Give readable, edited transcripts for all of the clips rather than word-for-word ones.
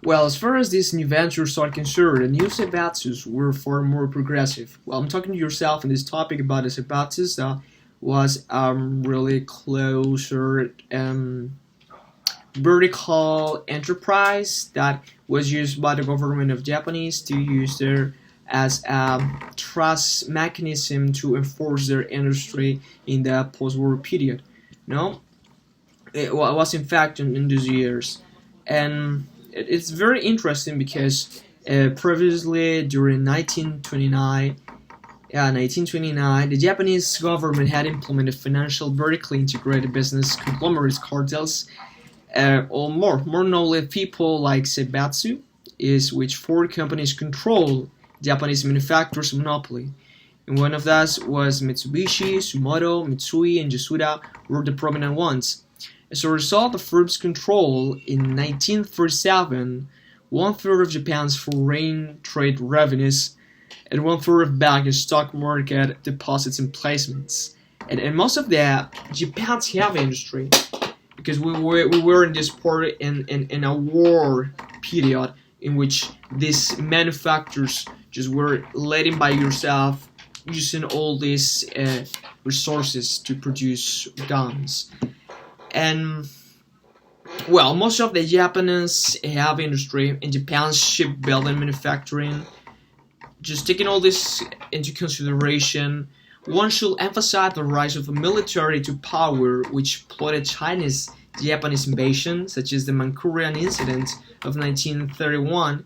Well, as far as these new ventures are concerned, the new Zaibatsus were far more progressive. Well, I'm talking to yourself in this topic about the Zaibatsus that was really closer vertical enterprise that was used by the government of Japanese to use their as a trust mechanism to enforce their industry in the post-war period. No, it was in fact in those years, and it's very interesting because previously during 1929, the Japanese government had implemented financial vertically integrated business conglomerates cartels, or more notably people like Zaibatsu, is which four companies control Japanese manufacturers' monopoly. And one of those was Mitsubishi, Sumoto, Mitsui, and Yasuda were the prominent ones. As a result of firms' control, in 1937, one-third of Japan's foreign trade revenues and one-third of bank and stock market deposits and placements. And most of that, Japan's heavy industry, because we were in this part in a war period in which these manufacturers just were letting by yourself using all these resources to produce guns. And well, most of the Japanese heavy industry in Japan's shipbuilding manufacturing, just taking all this into consideration, one should emphasize the rise of the military to power which plotted China's Japanese invasion, such as the Manchurian Incident of 1931,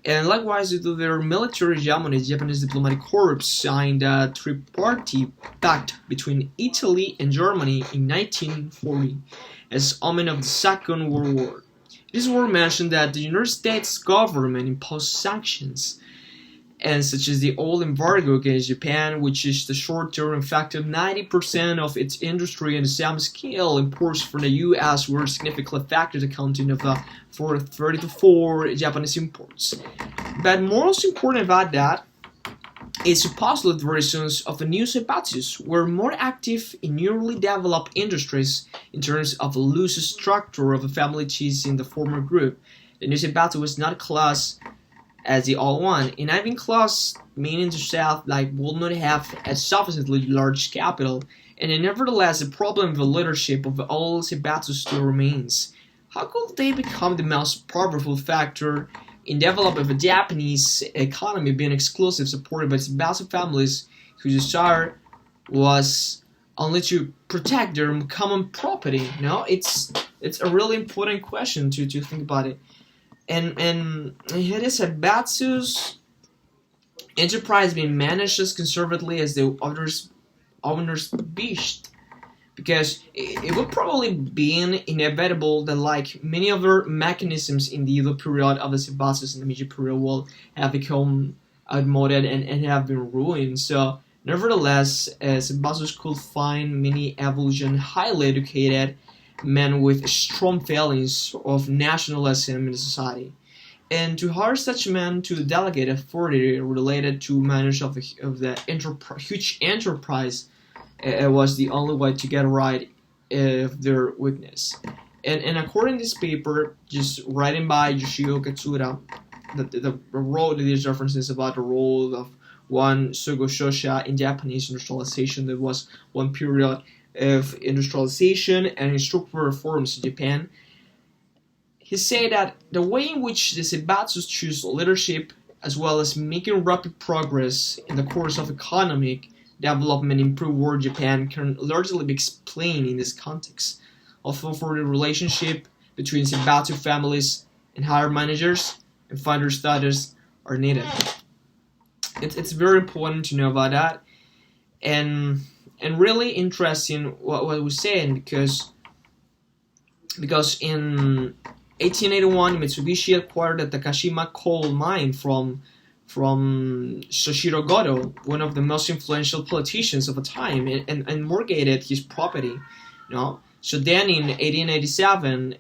and likewise due to their military hegemony, Japanese diplomatic corps signed a tripartite pact between Italy and Germany in 1940 as omen of the Second World War. It is worth mentioning that the United States government imposed sanctions, and such as the oil embargo against Japan, which is the short-term effect of 90% of its industry on the same scale. Imports from the U.S. were significantly affected, accounting for 34 Japanese imports. But most important about that is supposedly the reasons of the new Zaibatsus were more active in newly developed industries in terms of the loose structure of the family trees in the former group. The new Zaibatsu was not a class as the old one. In having class meaning to self like will not have a sufficiently large capital, and nevertheless the problem of the leadership of all Zaibatsu still remains. How could they become the most powerful factor in developing the Japanese economy, being exclusive supported by Zaibatsu families whose desire was only to protect their common property? No, it's a really important question to think about it. And here is Zaibatsu's enterprise being managed as conservatively as the owners wished, because it would probably be inevitable that, like many other mechanisms in the Edo period of the Zaibatsus and the Meiji period, will have become outmoded and have been ruined. So, nevertheless, Zaibatsus could find many evolution highly educated men with strong feelings of nationalism in the society, and to hire such men to delegate authority related to management of the huge enterprise was the only way to get right of their weakness. And according to this paper, just written by Yoshio Katsura, the role that these references about the role of one Sogo Shosha in Japanese industrialization, that was one period of industrialization and structural reforms in Japan. He said that the way in which the Zaibatsus choose leadership, as well as making rapid progress in the course of economic development in pre-war Japan, can largely be explained in this context. Although for the relationship between Zaibatsu families and higher managers and founder status are needed. It's very important to know about that, and really interesting what we're saying, because in 1881 Mitsubishi acquired the Takashima coal mine from Soshiro Goto, one of the most influential politicians of the time, and mortgaged his property. So then in 1887,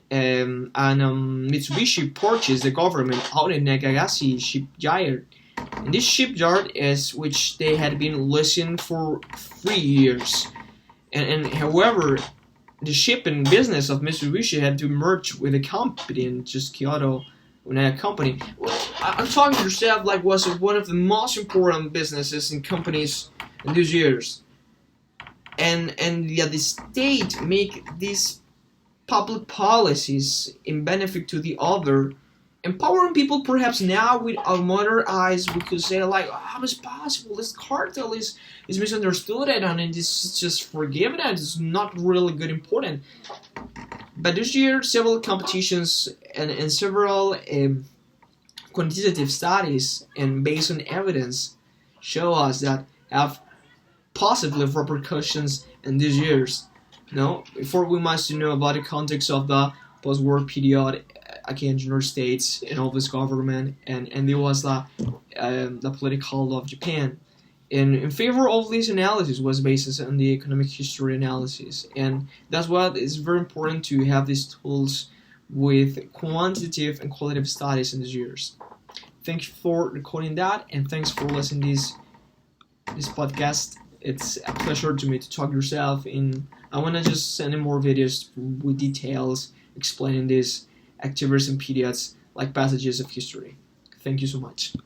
Mitsubishi purchased the government-owned Nagagashi shipyard. And this shipyard is which they had been leasing for 3 years. And however, the shipping business of Mitsubishi had to merge with a company in just Kyoto when a company, well, I'm talking to yourself like was one of the most important businesses in companies in these years, and yet the state make these public policies in benefit to the other, empowering people. Perhaps now with our modern eyes we could say like, how is possible this cartel is misunderstood and it is just forgiven and it's not really good important. But this year several competitions and several quantitative studies and based on evidence show us that have positive repercussions in these years. No, before we must know about the context of the post-war period, again, United States and all this government, and there was the political of Japan. And in favor of this analysis was based on the economic history analysis, and that's why it's very important to have these tools with quantitative and qualitative studies in these years. Thank you for recording that, and thanks for listening to this podcast. It's a pleasure to me to talk to yourself, and I want to just send in more videos with details explaining these activities and periods like passages of history. Thank you so much.